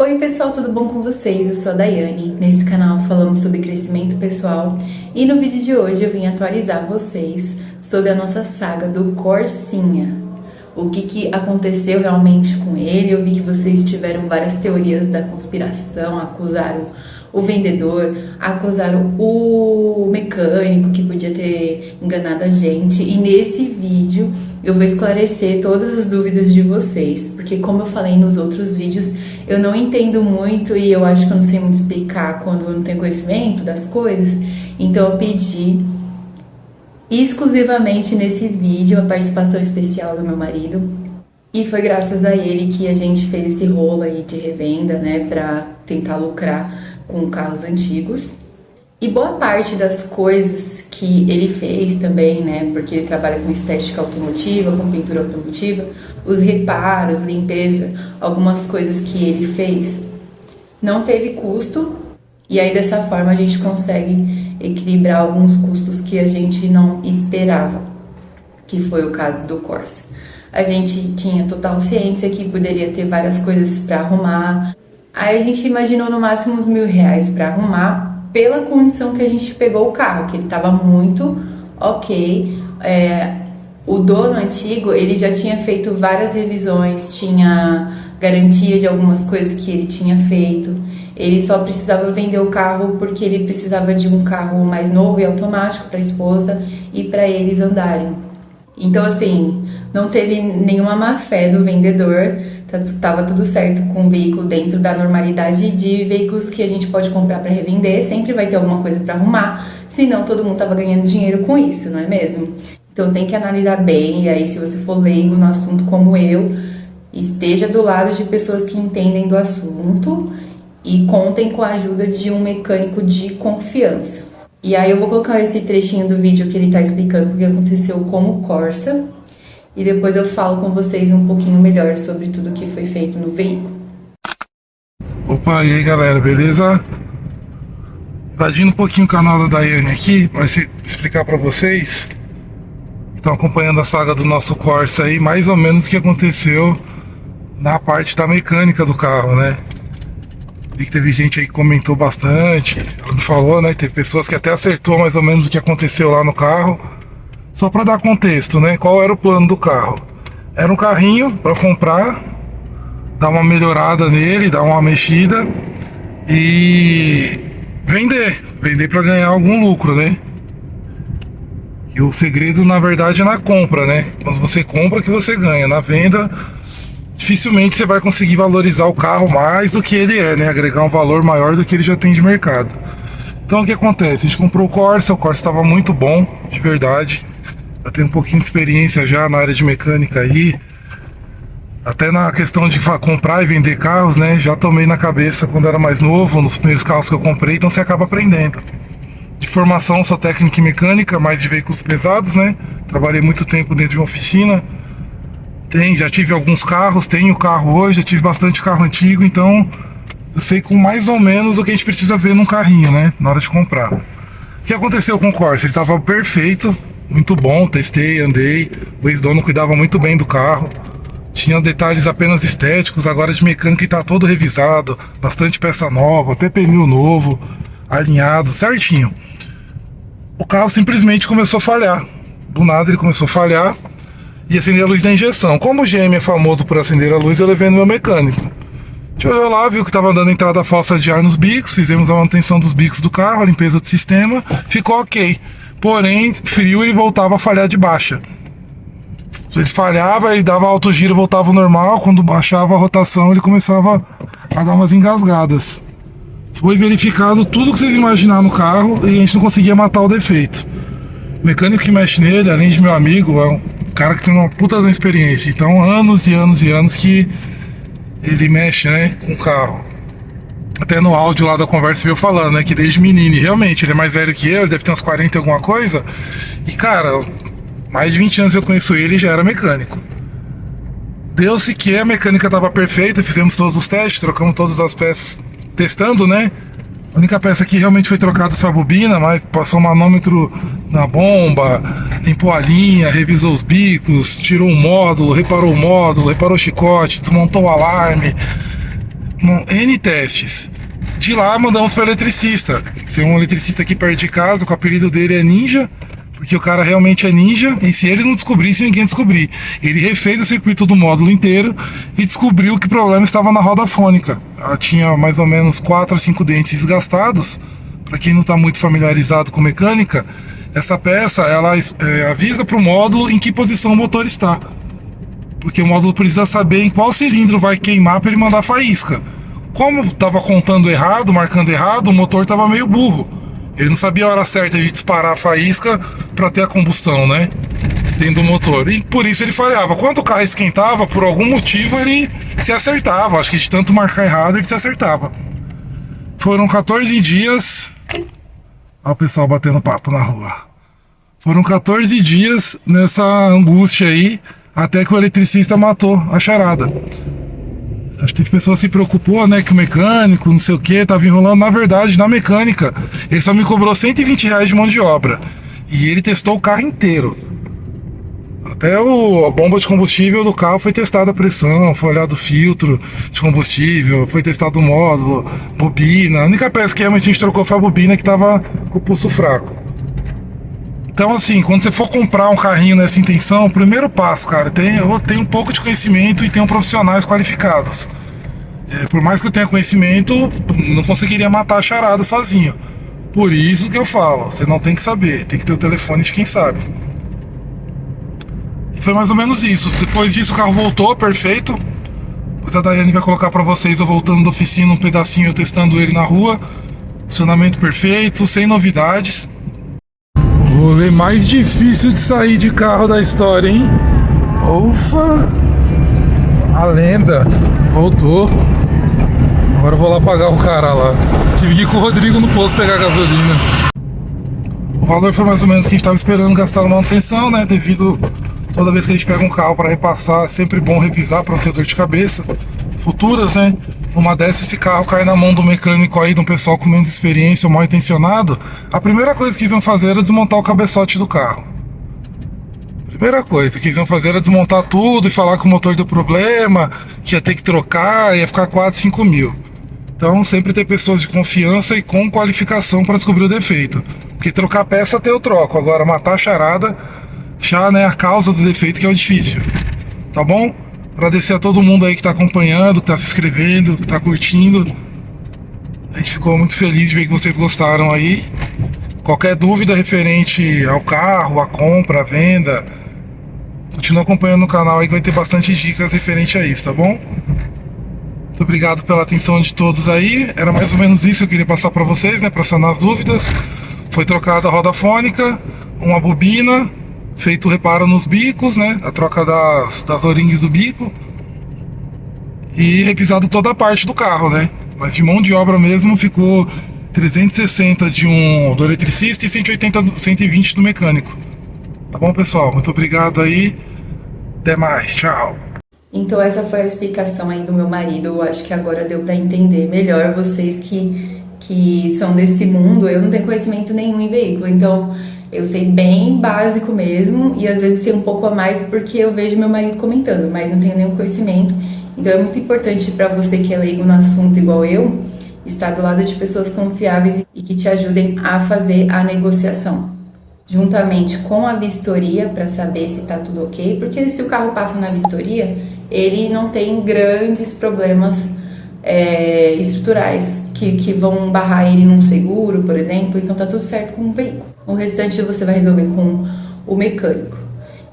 Oi pessoal, tudo bom com vocês? Eu sou a Daiane. Nesse canal falamos sobre crescimento pessoal e no vídeo de hoje eu vim atualizar vocês sobre a nossa saga do Corsinha. O que aconteceu realmente com ele. Eu vi que vocês tiveram várias teorias da conspiração, acusaram o vendedor, acusaram o mecânico que podia ter enganado a gente. E nesse vídeo eu vou esclarecer todas as dúvidas de vocês, porque como eu falei nos outros vídeos, eu não entendo muito e eu acho que eu não sei muito explicar quando eu não tenho conhecimento das coisas. Então eu pedi exclusivamente nesse vídeo a participação especial do meu marido. E foi graças a ele que a gente fez esse rolo aí de revenda, né, pra tentar lucrar com carros antigos. E boa parte das coisas que ele fez também, né, porque ele trabalha com estética automotiva, com pintura automotiva, os reparos, limpeza, algumas coisas que ele fez, não teve custo. E aí dessa forma a gente consegue equilibrar alguns custos que a gente não esperava, que foi o caso do Corsa. A gente tinha total ciência que poderia ter várias coisas para arrumar. Aí a gente imaginou no máximo uns R$1.000 para arrumar, pela condição que a gente pegou o carro, que ele estava muito ok. O dono antigo, ele já tinha feito várias revisões, tinha garantia de algumas coisas que ele tinha feito. Ele só precisava vender o carro porque ele precisava de um carro mais novo e automático para a esposa e para eles andarem. Então, assim, não teve nenhuma má fé do vendedor, tava tudo certo com o veículo dentro da normalidade de veículos que a gente pode comprar para revender. Sempre vai ter alguma coisa para arrumar, senão todo mundo tava ganhando dinheiro com isso, não é mesmo? Então tem que analisar bem, e aí se você for leigo no assunto como eu, esteja do lado de pessoas que entendem do assunto e contem com a ajuda de um mecânico de confiança. E aí eu vou colocar esse trechinho do vídeo que ele tá explicando o que aconteceu com o Corsa. E depois eu falo com vocês um pouquinho melhor sobre tudo que foi feito no veículo. Opa, e aí galera, beleza? Invadindo um pouquinho o canal da Daiane aqui, para explicar para vocês que estão acompanhando a saga do nosso Corsa aí, mais ou menos o que aconteceu na parte da mecânica do carro, né? Vi que teve gente aí que comentou bastante, ela me falou, né? Teve pessoas que até acertou mais ou menos o que aconteceu lá no carro. Só para dar contexto, né? Qual era o plano do carro? Era um carrinho para comprar, dar uma melhorada nele, dar uma mexida e vender para ganhar algum lucro, né? E o segredo, na verdade, é na compra, né? Quando você compra que você ganha. Na venda, dificilmente você vai conseguir valorizar o carro mais do que ele é, né? Agregar um valor maior do que ele já tem de mercado. Então o que acontece? A gente comprou o Corsa estava muito bom, de verdade. Eu tenho um pouquinho de experiência já na área de mecânica aí, até na questão de comprar e vender carros, né? Já tomei na cabeça quando era mais novo, nos primeiros carros que eu comprei, então você acaba aprendendo. De formação sou técnico em mecânica, mais de veículos pesados, né? Trabalhei muito tempo dentro de uma oficina. Já tive alguns carros, tenho carro hoje, já tive bastante carro antigo, então eu sei com mais ou menos o que a gente precisa ver num carrinho, né? Na hora de comprar. O que aconteceu com o Corsa? Ele estava perfeito. Muito bom, testei, andei. O ex-dono cuidava muito bem do carro. Tinha detalhes apenas estéticos, agora de mecânica está todo revisado. Bastante peça nova, até pneu novo, alinhado, certinho. O carro simplesmente começou a falhar. Do nada ele começou a falhar e acender a luz da injeção. Como o GM é famoso por acender a luz, eu levei no meu mecânico. A gente olhou lá, viu que estava dando entrada falsa de ar nos bicos. Fizemos a manutenção dos bicos do carro, a limpeza do sistema. Ficou ok. Porém, frio, ele voltava a falhar de baixa. Ele falhava e dava alto giro, voltava ao normal. Quando baixava a rotação, ele começava a dar umas engasgadas. Foi verificado tudo que vocês imaginaram no carro e a gente não conseguia matar o defeito. O mecânico que mexe nele, além de meu amigo, é um cara que tem uma puta da experiência. Então, anos e anos e anos que ele mexe, né, com o carro. Até no áudio lá da conversa veio falando, né, que desde menino, e realmente, ele é mais velho que eu, ele deve ter uns 40 e alguma coisa. E cara, mais de 20 anos eu conheço ele e já era mecânico. Deu-se que a mecânica estava perfeita, fizemos todos os testes, trocamos todas as peças, testando, né. A única peça que realmente foi trocada foi a bobina, mas passou um manômetro na bomba, limpou a linha, revisou os bicos, tirou o módulo, reparou o chicote, desmontou o alarme. N testes. De lá mandamos para eletricista. Tem um eletricista aqui perto de casa, com o apelido dele é Ninja, porque o cara realmente é ninja, e se eles não descobrissem, ninguém descobrir. Ele refez o circuito do módulo inteiro e descobriu que o problema estava na roda fônica. Ela tinha mais ou menos 4 a 5 dentes desgastados. Para quem não está muito familiarizado com mecânica, essa peça ela avisa para o módulo em que posição o motor está. Porque o módulo precisa saber em qual cilindro vai queimar para ele mandar faísca. Como estava contando errado, marcando errado, o motor estava meio burro. Ele não sabia a hora certa de disparar a faísca para ter a combustão, né? Dentro do motor. E por isso ele falhava. Quando o carro esquentava, por algum motivo ele se acertava. Acho que de tanto marcar errado ele se acertava. Foram 14 dias. Olha o pessoal batendo papo na rua. Foram 14 dias nessa angústia aí, até que o eletricista matou a charada. Acho que pessoa se preocupou, né, que o mecânico, não sei o que, tava enrolando. Na verdade, na mecânica, ele só me cobrou R$ 120 de mão de obra. E ele testou o carro inteiro. Até a bomba de combustível do carro foi testada a pressão, foi olhado o filtro de combustível, foi testado o módulo, bobina. A única peça que realmente a gente trocou foi a bobina que tava com o pulso fraco. Então, assim, quando você for comprar um carrinho nessa intenção, o primeiro passo, cara, tem um pouco de conhecimento e tenham profissionais qualificados. Por mais que eu tenha conhecimento, não conseguiria matar a charada sozinho. Por isso que eu falo, você não tem que saber, tem que ter o telefone de quem sabe. E foi mais ou menos isso. Depois disso o carro voltou, perfeito. Depois a Daiane vai colocar pra vocês eu voltando da oficina um pedacinho, eu testando ele na rua. Funcionamento perfeito, sem novidades. O rolê mais difícil de sair de carro da história, hein? Ufa! A lenda voltou. Agora eu vou lá pagar o cara lá. Tive que ir com o Rodrigo no posto pegar gasolina. O valor foi mais ou menos o que a gente estava esperando gastar na manutenção, né? Devido toda vez que a gente pega um carro para repassar, é sempre bom revisar para não ter dor de cabeça futuras, né? Uma dessas, esse carro cai na mão do mecânico aí, de um pessoal com menos experiência ou mal intencionado. A primeira coisa que eles iam fazer era desmontar o cabeçote do carro. Primeira coisa que eles iam fazer era desmontar tudo e falar que o motor deu problema, que ia ter que trocar, ia ficar 4, 5 mil. Então sempre ter pessoas de confiança e com qualificação para descobrir o defeito. Porque trocar peça até eu troco, agora matar a charada, já, né, a causa do defeito que é o difícil. Tá bom? Agradecer a todo mundo aí que tá acompanhando, que tá se inscrevendo, que tá curtindo. A gente ficou muito feliz de ver que vocês gostaram aí. Qualquer dúvida referente ao carro, à compra, à venda, continua acompanhando o canal aí que vai ter bastante dicas referente a isso, tá bom? Muito obrigado pela atenção de todos aí. Era mais ou menos isso que eu queria passar para vocês, né, para sanar as dúvidas. Foi trocada a roda fônica, uma bobina, feito o reparo nos bicos, né, a troca das o-rings do bico e repisado toda a parte do carro, né, mas de mão de obra mesmo ficou 360 do eletricista e 120 do mecânico. Tá bom, pessoal? Muito obrigado aí, até mais, tchau. Então essa foi a explicação aí do meu marido. Eu acho que agora deu pra entender melhor vocês que são desse mundo. Eu não tenho conhecimento nenhum em veículo, então eu sei bem básico mesmo, e às vezes sei um pouco a mais porque eu vejo meu marido comentando, mas não tenho nenhum conhecimento. Então é muito importante para você que é leigo no assunto igual eu, estar do lado de pessoas confiáveis e que te ajudem a fazer a negociação, juntamente com a vistoria, para saber se tá tudo ok, porque se o carro passa na vistoria, ele não tem grandes problemas estruturais que vão barrar ele num seguro, por exemplo, então tá tudo certo com o veículo. O restante você vai resolver com o mecânico.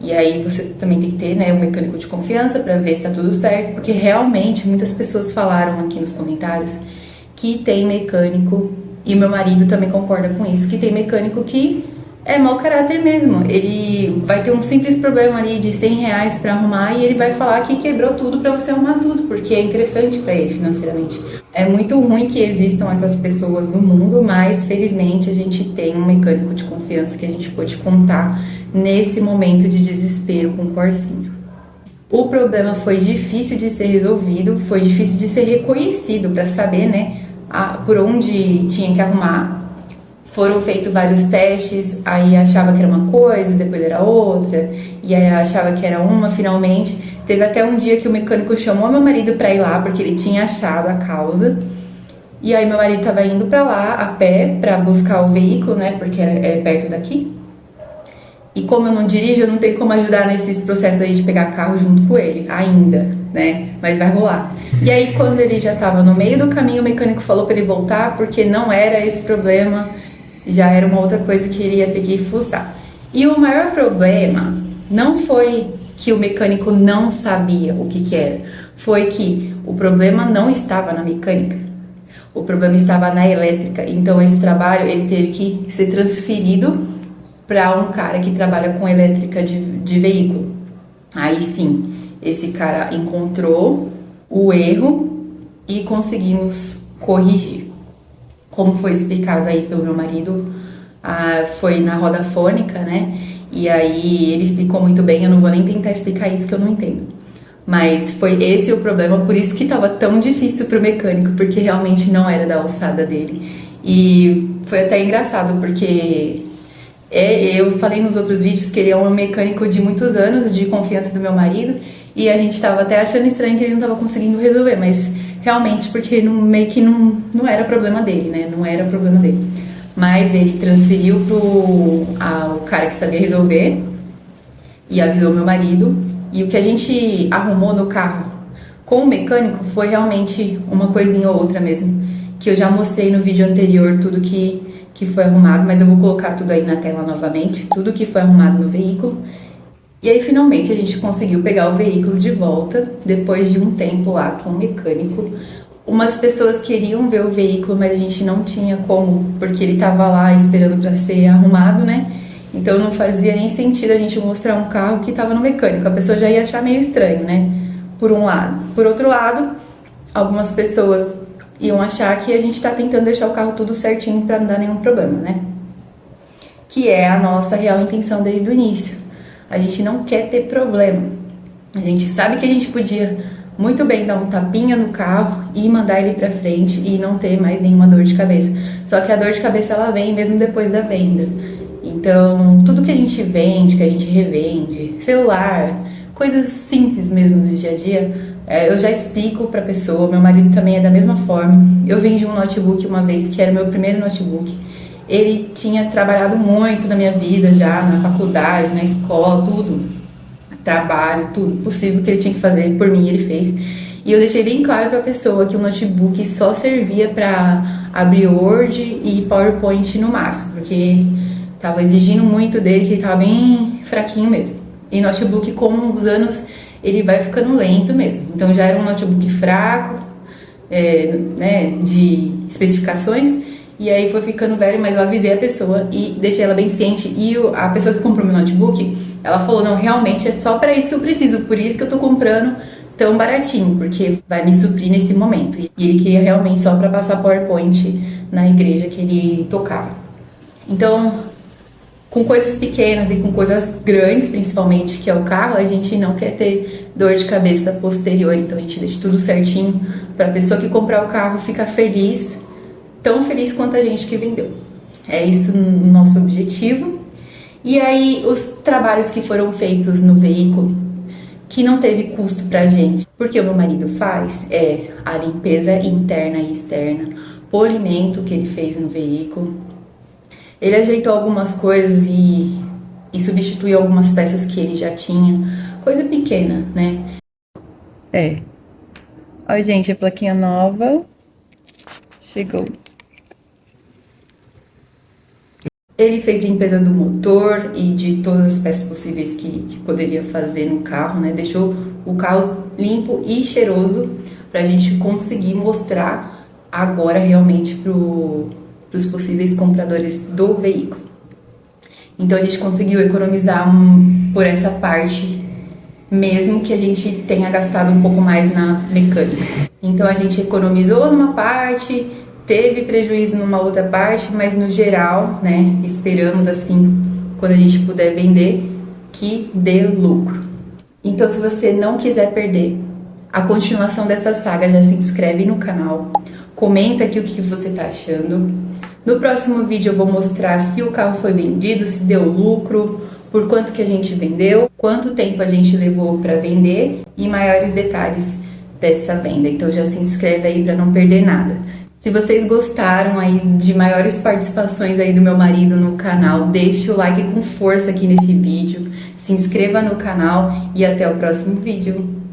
E aí você também tem que ter, né, um mecânico de confiança para ver se tá tudo certo, porque realmente muitas pessoas falaram aqui nos comentários que tem mecânico, e meu marido também concorda com isso, que tem mecânico que é mau caráter mesmo. Ele vai ter um simples problema ali de R$ 100 para arrumar e ele vai falar que quebrou tudo para você arrumar tudo, porque é interessante para ele financeiramente. É muito ruim que existam essas pessoas no mundo, mas felizmente a gente tem um mecânico de confiança que a gente pode contar nesse momento de desespero com o Corsinho. O problema foi difícil de ser resolvido, foi difícil de ser reconhecido para saber, né, por onde tinha que arrumar. Foram feitos vários testes, aí achava que era uma coisa, depois era outra, e aí achava que era uma, finalmente Teve até um dia que o mecânico chamou meu marido pra ir lá, porque ele tinha achado a causa. E aí meu marido tava indo pra lá a pé pra buscar o veículo, né? Porque é perto daqui. E como eu não dirijo, eu não tenho como ajudar nesses processos aí de pegar carro junto com ele, ainda, né? Mas vai rolar. E aí quando ele já tava no meio do caminho, o mecânico falou pra ele voltar, porque não era esse problema, já era uma outra coisa que ele ia ter que fuçar. E o maior problema não foi que o mecânico não sabia o que era, foi que o problema não estava na mecânica, o problema estava na elétrica. Então esse trabalho ele teve que ser transferido para um cara que trabalha com elétrica de veículo. Aí sim, esse cara encontrou o erro e conseguimos corrigir. Como foi explicado aí pelo meu marido, foi na roda fônica, né? E aí ele explicou muito bem, eu não vou nem tentar explicar isso que eu não entendo. Mas foi esse o problema, por isso que tava tão difícil pro mecânico, porque realmente não era da alçada dele. E foi até engraçado, porque eu falei nos outros vídeos que ele é um mecânico de muitos anos, de confiança do meu marido, e a gente tava até achando estranho que ele não tava conseguindo resolver, mas realmente porque meio que não era problema dele, né? Não era problema dele. Mas ele transferiu ao cara que sabia resolver e avisou meu marido. E o que a gente arrumou no carro com o mecânico foi realmente uma coisinha ou outra mesmo, que eu já mostrei no vídeo anterior tudo que foi arrumado, mas eu vou colocar tudo aí na tela novamente, tudo que foi arrumado no veículo. E aí finalmente a gente conseguiu pegar o veículo de volta, depois de um tempo lá com o mecânico. Umas pessoas queriam ver o veículo, mas a gente não tinha como, porque ele tava lá esperando para ser arrumado, né? Então não fazia nem sentido a gente mostrar um carro que tava no mecânico, a pessoa já ia achar meio estranho, né? Por um lado. Por outro lado, algumas pessoas iam achar que a gente tá tentando deixar o carro tudo certinho para não dar nenhum problema, né? Que é a nossa real intenção desde o início. A gente não quer ter problema. A gente sabe que a gente podia muito bem dar um tapinha no carro e mandar ele pra frente e não ter mais nenhuma dor de cabeça. Só que a dor de cabeça ela vem mesmo depois da venda. Então, tudo que a gente vende, que a gente revende, celular, coisas simples mesmo do dia a dia, eu já explico pra pessoa. Meu marido também é da mesma forma. Eu vendi um notebook uma vez, que era meu primeiro notebook. Ele tinha trabalhado muito na minha vida já, na faculdade, na escola, tudo. Trabalho, tudo possível que ele tinha que fazer por mim, ele fez. E eu deixei bem claro pra pessoa que o notebook só servia pra abrir Word e PowerPoint no máximo, porque tava exigindo muito dele, que ele tava bem fraquinho mesmo. E notebook, com os anos, ele vai ficando lento mesmo. Então já era um notebook fraco, né, de especificações. E aí foi ficando velho, mas eu avisei a pessoa e deixei ela bem ciente. E a pessoa que comprou meu notebook, ela falou, não, realmente é só pra isso que eu preciso, por isso que eu tô comprando tão baratinho, porque vai me suprir nesse momento. E ele queria realmente só pra passar PowerPoint na igreja que ele tocava. Então, com coisas pequenas e com coisas grandes, principalmente, que é o carro, a gente não quer ter dor de cabeça posterior. Então a gente deixa tudo certinho pra pessoa que comprar o carro ficar feliz, tão feliz quanto a gente que vendeu. É isso o nosso objetivo. E aí, os trabalhos que foram feitos no veículo, que não teve custo pra gente, porque o meu marido faz, a limpeza interna e externa, polimento que ele fez no veículo. Ele ajeitou algumas coisas e substituiu algumas peças que ele já tinha. Coisa pequena, né? Ó, gente, a plaquinha nova chegou. Ele fez limpeza do motor e de todas as peças possíveis que poderia fazer no carro, né? Deixou o carro limpo e cheiroso pra gente conseguir mostrar agora realmente pros possíveis compradores do veículo. Então a gente conseguiu economizar por essa parte, mesmo que a gente tenha gastado um pouco mais na mecânica. Então a gente economizou numa parte, teve prejuízo numa outra parte, mas no geral, né, esperamos assim, quando a gente puder vender, que dê lucro. Então, se você não quiser perder a continuação dessa saga, já se inscreve no canal, comenta aqui o que você tá achando. No próximo vídeo eu vou mostrar se o carro foi vendido, se deu lucro, por quanto que a gente vendeu, quanto tempo a gente levou para vender e maiores detalhes dessa venda. Então já se inscreve aí para não perder nada. Se vocês gostaram aí de maiores participações aí do meu marido no canal, deixe o like com força aqui nesse vídeo, se inscreva no canal e até o próximo vídeo.